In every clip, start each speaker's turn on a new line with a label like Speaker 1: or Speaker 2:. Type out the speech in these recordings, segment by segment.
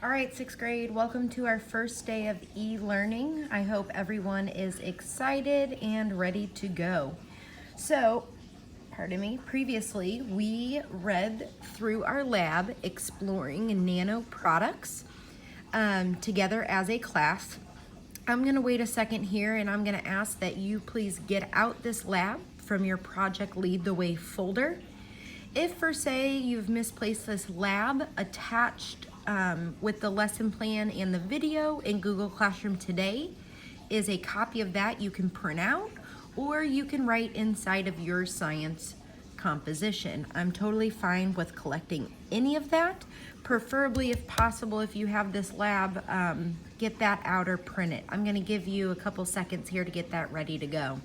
Speaker 1: All right, sixth grade, welcome to our first day of e-learning. I hope everyone is excited and ready to go. So, pardon me, previously we read through our lab exploring nanoproducts together as a class. I'm gonna wait a second here and I'm gonna ask that you please get out this lab from your Project Lead the Way folder. If for say you've misplaced this lab, attached with the lesson plan and the video in Google Classroom today is a copy of that you can print out, or you can write inside of your science composition. I'm totally fine with collecting any of that. Preferably, if possible, if you have this lab, get that out or print it. I'm gonna give you a couple seconds here to get that ready to go.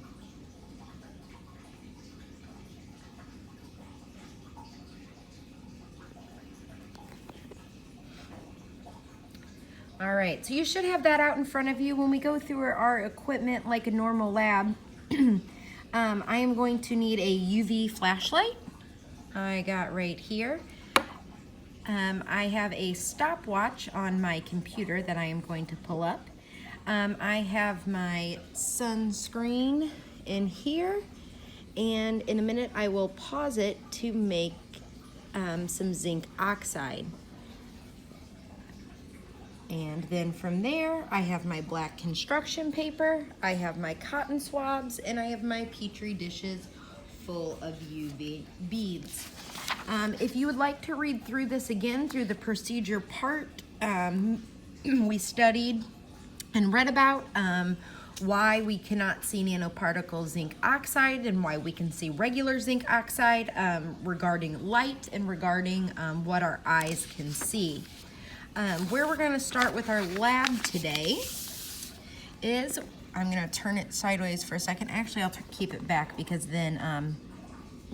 Speaker 1: All right, so you should have that out in front of you. When we go through our equipment like a normal lab, I am going to need a UV flashlight. I got right here. I have a stopwatch on my computer that I am going to pull up. I have my sunscreen in here, and in a minute I will pause it to make some zinc oxide. And then from there, I have my black construction paper, I have my cotton swabs, and I have my Petri dishes full of UV beads. If you would like to read through this again through the procedure part, we studied and read about why we cannot see nanoparticle zinc oxide and why we can see regular zinc oxide, regarding light and regarding what our eyes can see. Where we're going to start with our lab today is, I'm going to turn it sideways for a second. Actually, I'll keep it back because then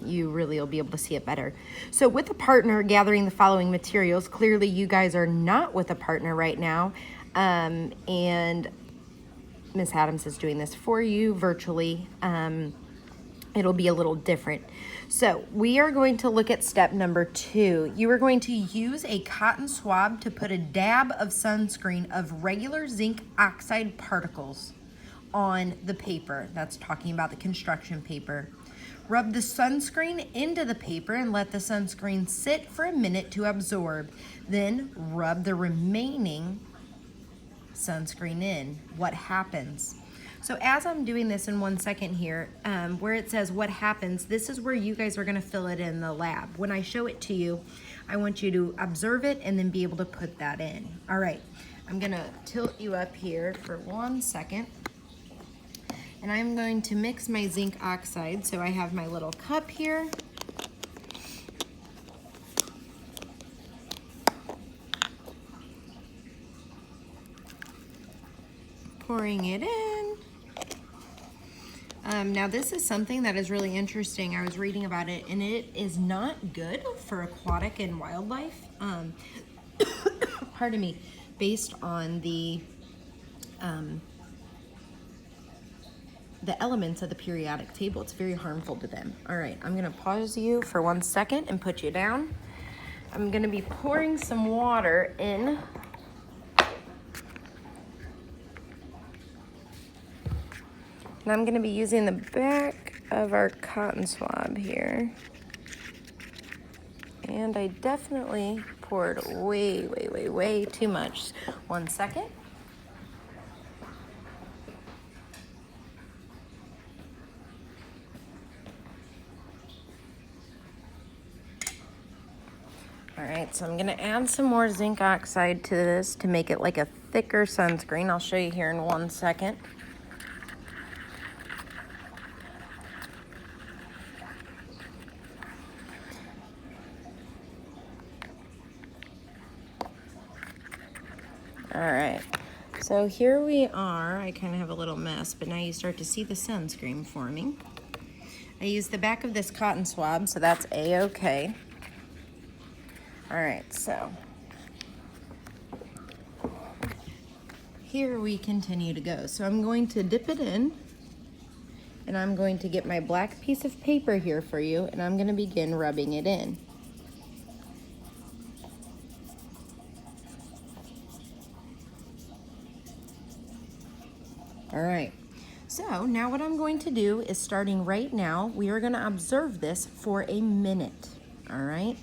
Speaker 1: you really will be able to see it better. So with a partner gathering the following materials, clearly you guys are not with a partner right now, and Miss Adams is doing this for you virtually. It'll be a little different. So we are going to look at step number 2. You are going to use a cotton swab to put a dab of sunscreen of regular zinc oxide particles on the paper. That's talking about the construction paper. Rub the sunscreen into the paper and let the sunscreen sit for a minute to absorb. Then rub the remaining sunscreen in. What happens? So as I'm doing this in 1 second here, where it says what happens, this is where you guys are gonna fill it in the lab. When I show it to you, I want you to observe it and then be able to put that in. All right, I'm gonna tilt you up here for 1 second. And I'm going to mix my zinc oxide. So I have my little cup here. Pouring it in. Now this is something that is really interesting. I was reading about it and it is not good for aquatic and wildlife. Pardon me, based on the elements of the periodic table. It's very harmful to them. All right, I'm gonna pause you for 1 second and put you down. I'm gonna be pouring some water in. And I'm gonna be using the back of our cotton swab here. And I definitely poured way too much. 1 second. All right, so I'm gonna add some more zinc oxide to this to make it like a thicker sunscreen. I'll show you here in 1 second. All right, so here we are. I kind of have a little mess, but now you start to see the sunscreen forming. I used the back of this cotton swab, so that's A-okay. All right, so here we continue to go. So I'm going to dip it in, and I'm going to get my black piece of paper here for you, and I'm gonna begin rubbing it in. All right, so now what I'm going to do is, starting right now, we are going to observe this for a minute. All right.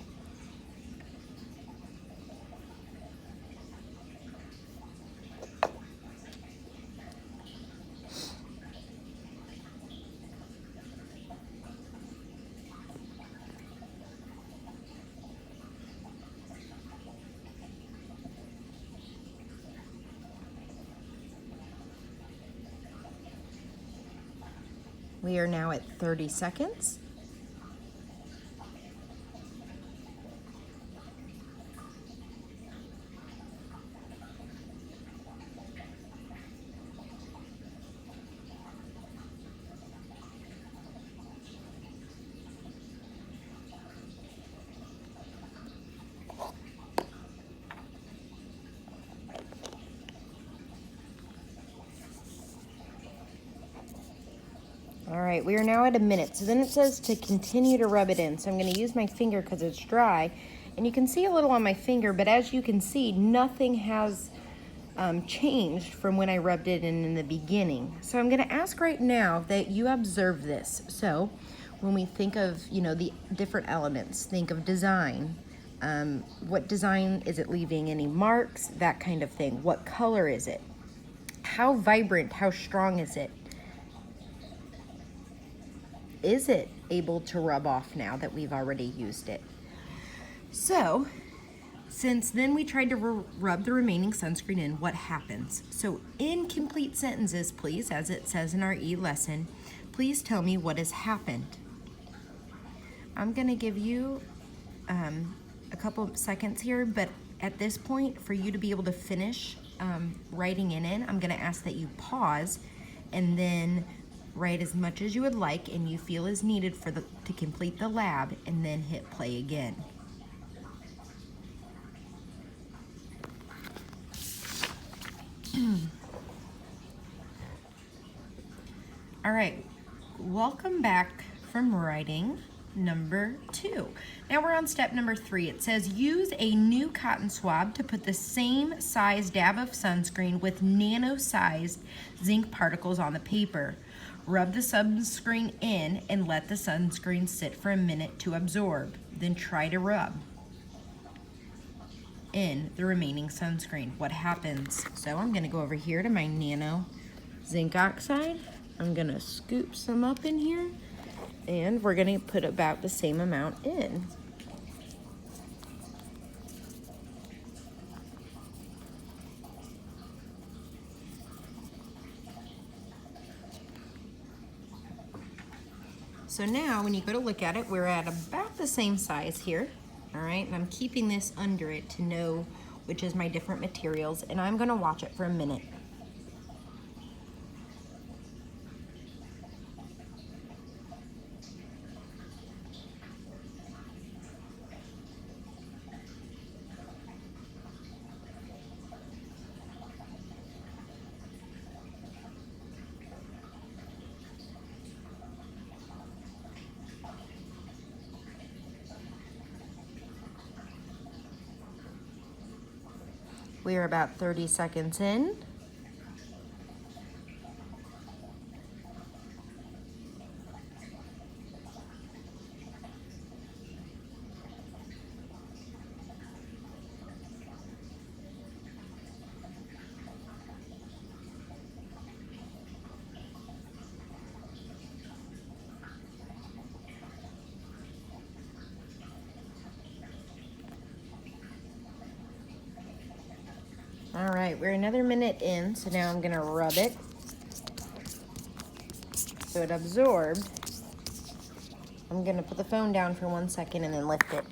Speaker 1: We are now at 30 seconds. All right, we are now at a minute. So then it says to continue to rub it in. So I'm going to use my finger because it's dry. And you can see a little on my finger, but as you can see, nothing has changed from when I rubbed it in the beginning. So I'm going to ask right now that you observe this. So when we think of, the different elements, think of design. What design is it leaving? Any marks? That kind of thing. What color is it? How vibrant, how strong is it? Is it able to rub off now that we've already used it? So, since then we tried to rub the remaining sunscreen in, what happens? So in complete sentences, please, as it says in our e-lesson, please tell me what has happened. I'm gonna give you a couple of seconds here, but at this point, for you to be able to finish writing it in, I'm gonna ask that you pause and then write as much as you would like and you feel is needed to complete the lab, and then hit play again. All right, welcome back from writing number 2. Now we're on step number 3. It says use a new cotton swab to put the same size dab of sunscreen with nano-sized zinc particles on the paper. Rub the sunscreen in and let the sunscreen sit for a minute to absorb. Then try to rub in the remaining sunscreen. What happens? So I'm going to go over here to my nano zinc oxide. I'm going to scoop some up in here, and we're going to put about the same amount in. So now when you go to look at it, we're at about the same size here. All right, and I'm keeping this under it to know which is my different materials, and I'm gonna watch it for a minute. We are about 30 seconds in. All right, we're another minute in, so now I'm gonna rub it so it absorbed. I'm gonna put the phone down for 1 second and then lift it.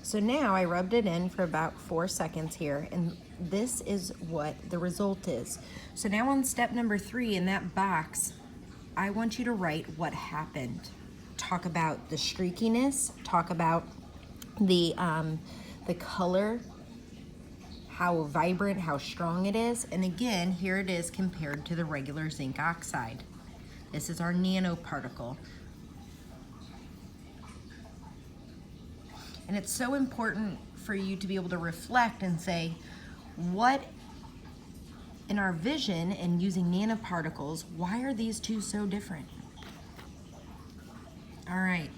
Speaker 1: So now I rubbed it in for about 4 seconds here, and this is what the result is. So now on step number 3 in that box, I want you to write what happened. Talk about the streakiness, talk about the color, how vibrant, how strong it is. And again, here it is compared to the regular zinc oxide. This is our nanoparticle. And it's so important for you to be able to reflect and say, what in our vision and using nanoparticles, why are these two so different? All right.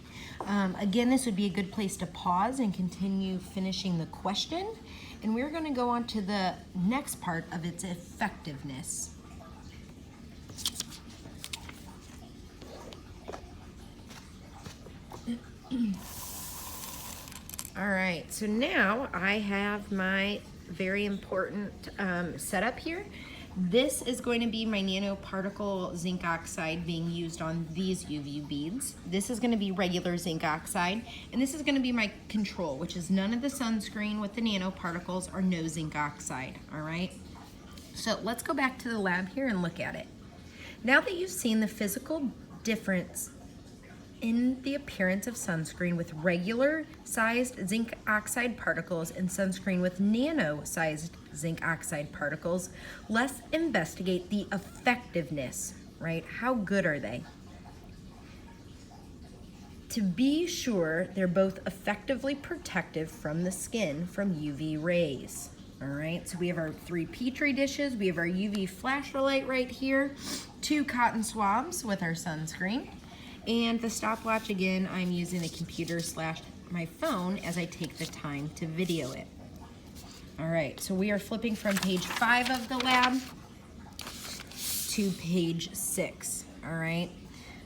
Speaker 1: Again, this would be a good place to pause and continue finishing the question. And we're going to go on to the next part of its effectiveness. All right, so now I have my very important setup here. This is going to be my nanoparticle zinc oxide being used on these UV beads. This is going to be regular zinc oxide, and this is going to be my control, which is none of the sunscreen with the nanoparticles or no zinc oxide, all right? So let's go back to the lab here and look at it. Now that you've seen the physical difference in the appearance of sunscreen with regular sized zinc oxide particles and sunscreen with nano sized zinc oxide particles, let's investigate the effectiveness, right? How good are they? To be sure, they're both effectively protective from the skin from UV rays. All right, so we have our 3 Petri dishes, we have our UV flashlight right here, 2 cotton swabs with our sunscreen. And the stopwatch, again, I'm using the computer / my phone as I take the time to video it. All right, so we are flipping from page 5 of the lab to page 6, all right?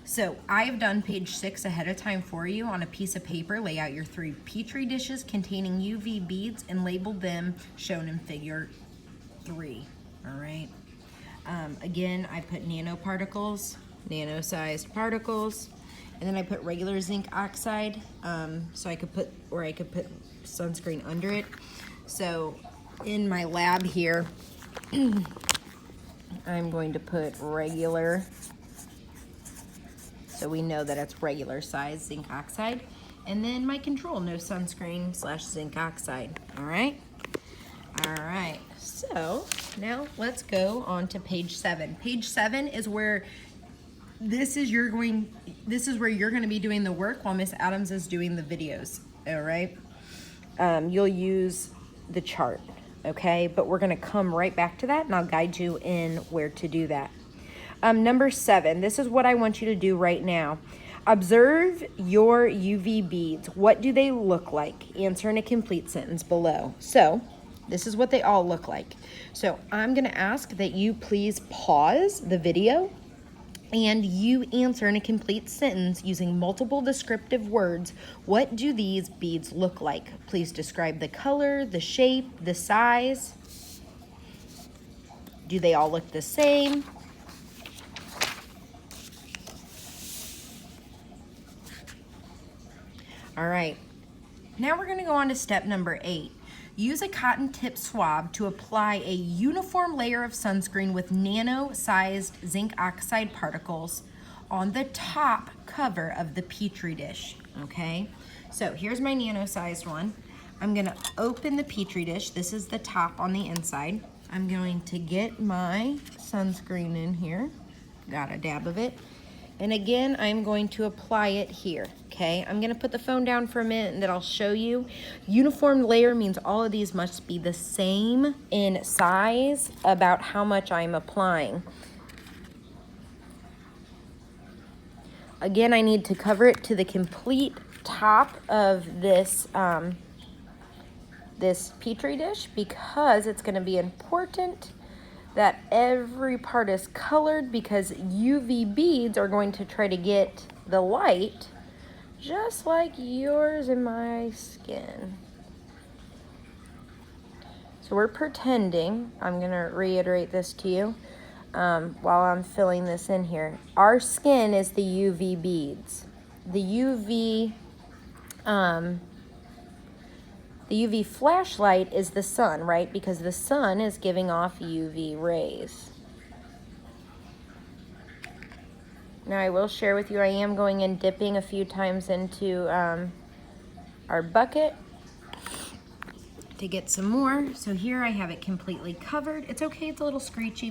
Speaker 1: So I've done page 6 ahead of time for you on a piece of paper. Lay out your 3 Petri dishes containing UV beads and label them shown in figure 3, all right? Again, I put nanoparticles, nano-sized particles, and then I put regular zinc oxide, so I could put sunscreen under it. So in my lab here, I'm going to put regular, so we know that it's regular size zinc oxide, and then my control, no sunscreen / zinc oxide, all right? All right, so now let's go on to page 7. Page 7 is where this is where you're going to be doing the work while Miss Adams is doing the videos, all right? You'll use the chart, okay? But we're going to come right back to that, and I'll guide you in where to do that. Number 7, this is what I want you to do right now. Observe your UV beads. What do they look like? Answer in a complete sentence below. So this is what they all look like. So I'm going to ask that you please pause the video and you answer in a complete sentence using multiple descriptive words. What do these beads look like? Please describe the color, the shape, the size. Do they all look the same? All right, now we're gonna go on to step number 8. Use a cotton tip swab to apply a uniform layer of sunscreen with nano-sized zinc oxide particles on the top cover of the Petri dish, okay? So here's my nano-sized one. I'm gonna open the Petri dish. This is the top on the inside. I'm going to get my sunscreen in here. Got a dab of it. And again, I'm going to apply it here, okay? I'm gonna put the phone down for a minute and then I'll show you. Uniform layer means all of these must be the same in size about how much I'm applying. Again, I need to cover it to the complete top of this, this Petri dish because it's gonna be important that every part is colored because UV beads are going to try to get the light just like yours and my skin. So we're pretending, I'm gonna reiterate this to you while I'm filling this in here. Our skin is the UV beads. The UV flashlight is the sun, right? Because the sun is giving off UV rays. Now I will share with you, I am going and dipping a few times into our bucket to get some more. So here I have it completely covered. It's okay, it's a little screechy